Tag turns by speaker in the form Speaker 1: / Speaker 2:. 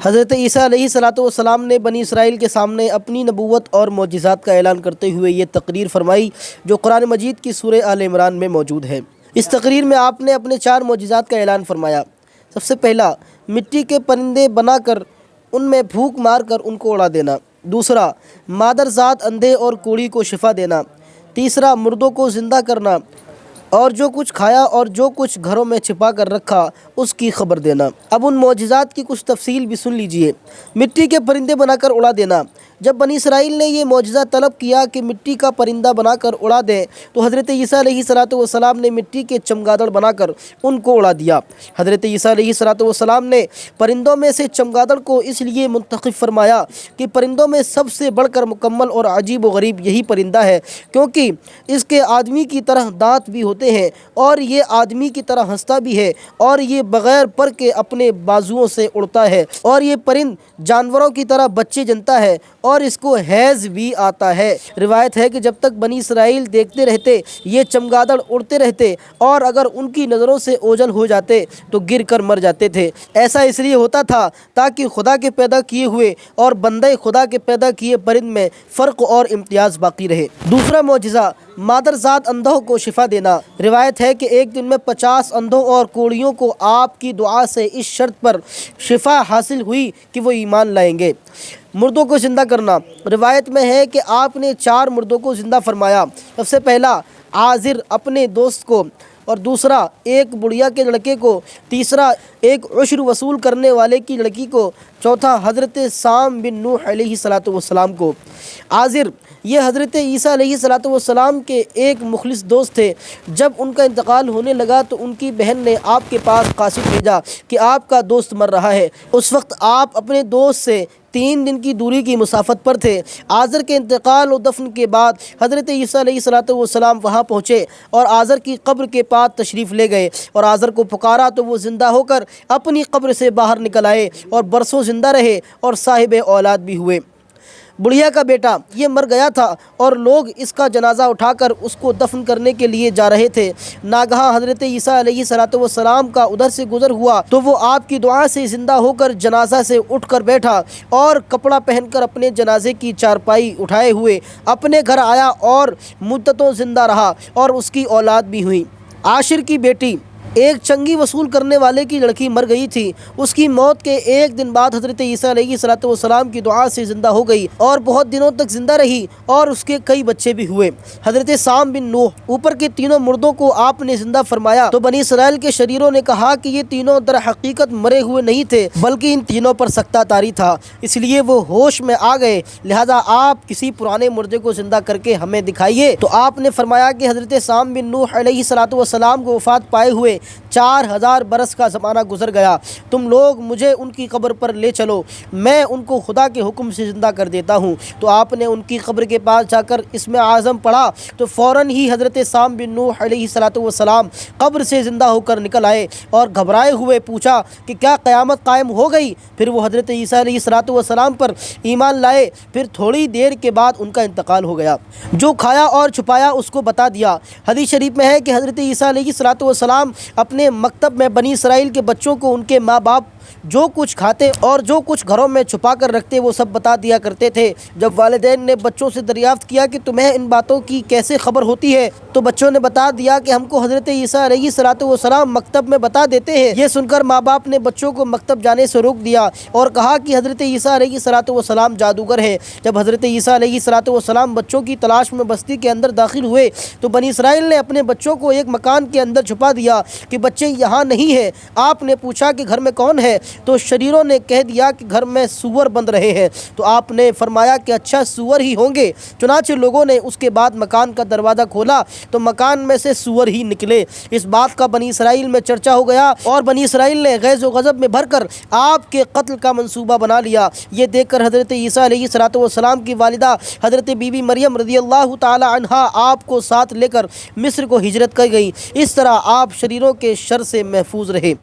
Speaker 1: حضرت عیسیٰ علیہ السلام نے بنی اسرائیل کے سامنے اپنی نبوت اور معجزات کا اعلان کرتے ہوئے یہ تقریر فرمائی جو قرآن مجید کی سورہ آل عمران میں موجود ہے۔ اس تقریر میں آپ نے اپنے 4 معجزات کا اعلان فرمایا۔ سب سے پہلا، مٹی کے پرندے بنا کر ان میں پھونک مار کر ان کو اڑا دینا۔ دوسرا، مادر ذات اندھے اور کوڑی کو شفا دینا۔ تیسرا، مردوں کو زندہ کرنا اور جو کچھ کھایا اور جو کچھ گھروں میں چھپا کر رکھا اس کی خبر دینا۔ اب ان معجزات کی کچھ تفصیل بھی سن لیجئے۔ مٹی کے پرندے بنا کر اڑا دینا۔ جب بنی اسرائیل نے یہ معجزہ طلب کیا کہ مٹی کا پرندہ بنا کر اڑا دیں تو حضرت عیسیٰ علیہ السلام نے مٹی کے چمگادڑ بنا کر ان کو اڑا دیا۔ حضرت عیسیٰ علیہ السلام نے پرندوں میں سے چمگادڑ کو اس لیے منتخب فرمایا کہ پرندوں میں سب سے بڑھ کر مکمل اور عجیب و غریب یہی پرندہ ہے، کیونکہ اس کے آدمی کی طرح دانت بھی ہوتے ہیں اور یہ آدمی کی طرح ہنستا بھی ہے اور یہ بغیر پر کے اپنے بازوؤں سے اڑتا ہے اور یہ پرند جانوروں کی طرح بچے جنتا ہے اور اس کو حیض بھی آتا ہے۔ روایت ہے کہ جب تک بنی اسرائیل دیکھتے رہتے یہ چمگادڑ اڑتے رہتے اور اگر ان کی نظروں سے اوجھل ہو جاتے تو گر کر مر جاتے تھے۔ ایسا اس لیے ہوتا تھا تاکہ خدا کے پیدا کیے ہوئے اور بندے خدا کے پیدا کیے پرند میں فرق اور امتیاز باقی رہے۔ دوسرا معجزہ، مادر ذات اندھوں کو شفا دینا۔ روایت ہے کہ ایک دن میں 50 اندھوں اور کوڑیوں کو آپ کی دعا سے اس شرط پر شفا حاصل ہوئی کہ وہ ایمان لائیں گے۔ مردوں کو زندہ کرنا۔ روایت میں ہے کہ آپ نے 4 مردوں کو زندہ فرمایا۔ سب سے پہلا عازر اپنے دوست کو، اور دوسرا ایک بڑھیا کے لڑکے کو، تیسرا ایک عشر وصول کرنے والے کی لڑکی کو، چوتھا حضرت سام بن نوح علیہ السلام کو۔ عازر یہ حضرت عیسیٰ علیہ السلام کے ایک مخلص دوست تھے۔ جب ان کا انتقال ہونے لگا تو ان کی بہن نے آپ کے پاس قاصد بھیجا کہ آپ کا دوست مر رہا ہے۔ اس وقت آپ اپنے دوست سے 3 دن کی دوری کی مسافت پر تھے۔ عازر کے انتقال و دفن کے بعد حضرت عیسیٰ علیہ السلام وہاں پہنچے اور عازر کی قبر کے پاس تشریف لے گئے اور عازر کو پکارا تو وہ زندہ ہو کر اپنی قبر سے باہر نکل آئے اور برسوں زندہ رہے اور صاحب اولاد بھی ہوئے۔ بڑھیا کا بیٹا یہ مر گیا تھا اور لوگ اس کا جنازہ اٹھا کر اس کو دفن کرنے کے لیے جا رہے تھے۔ ناگہاں حضرت عیسیٰ علیہ السلام کا ادھر سے گزر ہوا تو وہ آپ کی دعا سے زندہ ہو کر جنازہ سے اٹھ کر بیٹھا اور کپڑا پہن کر اپنے جنازے کی چارپائی اٹھائے ہوئے اپنے گھر آیا اور مدتوں زندہ رہا اور اس کی اولاد بھی ہوئی۔ عاشر کی بیٹی ایک چنگی وصول کرنے والے کی لڑکی مر گئی تھی۔ اس کی موت کے 1 دن بعد حضرت عیسیٰ علیہ السلام کی دعا سے زندہ ہو گئی اور بہت دنوں تک زندہ رہی اور اس کے کئی بچے بھی ہوئے۔ حضرت سام بن نوح، اوپر کے تینوں مردوں کو آپ نے زندہ فرمایا تو بنی اسرائیل کے شریروں نے کہا کہ یہ تینوں در حقیقت مرے ہوئے نہیں تھے بلکہ ان تینوں پر سکتہ طاری تھا، اس لیے وہ ہوش میں آ گئے، لہذا آپ کسی پرانے مردے کو زندہ کر کے ہمیں دکھائیے۔ تو آپ نے فرمایا کہ حضرت سام بن نوح علیہ السلام کو وفات پائے ہوئے 4000 برس کا زمانہ گزر گیا، تم لوگ مجھے ان کی قبر پر لے چلو، میں ان کو خدا کے حکم سے زندہ کر دیتا ہوں۔ تو آپ نے ان کی قبر کے پاس جا کر اسم اعظم پڑھا تو فوراً ہی حضرت سام بن نوح علیہ السلام قبر سے زندہ ہو کر نکل آئے اور گھبرائے ہوئے پوچھا کہ کیا قیامت قائم ہو گئی؟ پھر وہ حضرت عیسیٰ علیہ السلام پر ایمان لائے۔ پھر تھوڑی دیر کے بعد ان کا انتقال ہو گیا۔ جو کھایا اور چھپایا اس کو بتا دیا۔ حدیث شریف میں ہے کہ حضرت عیسیٰ علیہ السلام اپنے مکتب میں بنی اسرائیل کے بچوں کو ان کے ماں باپ جو کچھ کھاتے اور جو کچھ گھروں میں چھپا کر رکھتے وہ سب بتا دیا کرتے تھے۔ جب والدین نے بچوں سے دریافت کیا کہ تمہیں ان باتوں کی کیسے خبر ہوتی ہے تو بچوں نے بتا دیا کہ ہم کو حضرت عیسیٰ علیہ السلام مکتب میں بتا دیتے ہیں۔ یہ سن کر ماں باپ نے بچوں کو مکتب جانے سے روک دیا اور کہا کہ حضرت عیسیٰ علیہ السلام جادوگر ہے۔ جب حضرت عیسیٰ علیہ السلام بچوں کی تلاش میں بستی کے اندر داخل ہوئے تو بنی اسرائیل نے اپنے بچوں کو ایک مکان کے اندر چھپا دیا کہ بچے یہاں نہیں ہیں۔ آپ نے پوچھا کہ گھر میں کون ہے تو شریروں نے کہہ دیا کہ گھر میں سور بند رہے ہیں۔ تو آپ نے فرمایا کہ اچھا سور ہی ہوں گے۔ چنانچہ لوگوں نے اس کے بعد مکان کا دروازہ کھولا تو مکان میں سے سور ہی نکلے۔ اس بات کا بنی اسرائیل میں چرچا ہو گیا اور بنی اسرائیل نے غیظ و غضب میں بھر کر آپ کے قتل کا منصوبہ بنا لیا۔ یہ دیکھ کر حضرت عیسیٰ علیہ السلام کی والدہ حضرت بی بی مریم رضی اللہ تعالی عنہا آپ کو ساتھ لے کر مصر کو ہجرت کر گئی۔ اس طرح آپ شریروں کے شر سے محفوظ رہے۔